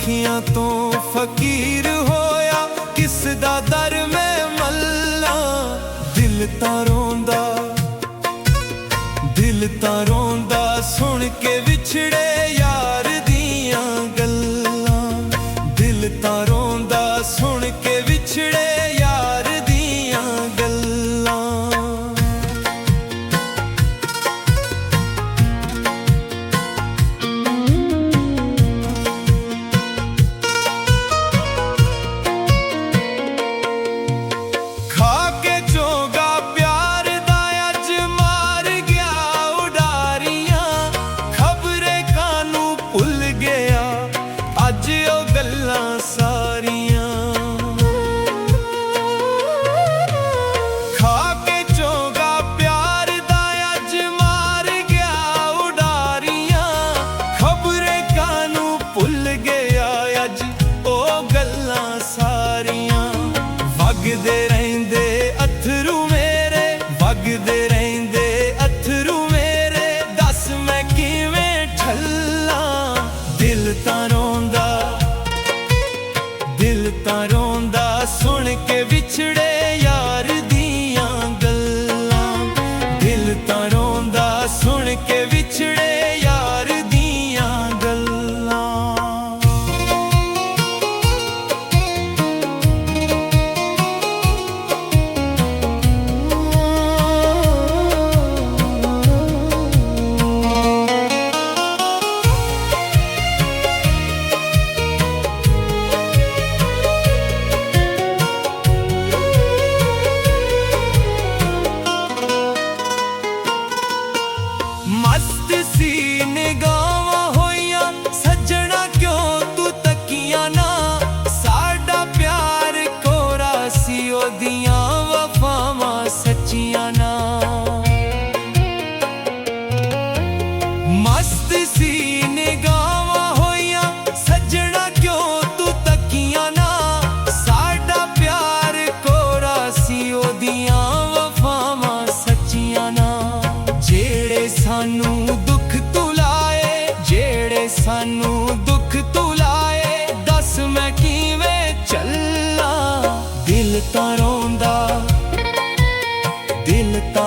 सखियां तो फकीर होया, किस दा दर मैं मल्ला। दिल तां रोंदा सुन के विछड़े यार दियां गल्लां। दिल तां रोंदा सुन के विछड़े यार दियां गल्लां। वगदे रहिंदे अथरू मेरे, वगदे रहिंदे अथरू मेरे, दस मैं किवें ठल्ला। दिल तां रोंदा सुन के विछड़े यार दियां गल्लां। दिल तां रोंदा सुन के विछड़े यार दियां गल्लां। मस्त सी निगाहां होइयां सज्जणा क्यों तू तकिया ना। साडा प्यार कोरा सी ओदियां वफावां सच्चियां ना। मस्त सी निगाहां होइयां सज्जणा क्यों तू तकिया ना। साडा प्यार कोरा सी ओदियां वफावां सच्चियां ना। जेड़े सानू दुख तू लाए, जेड़े सानू दुख तू लाए, दस मैं किवें चल्ला। दिल तां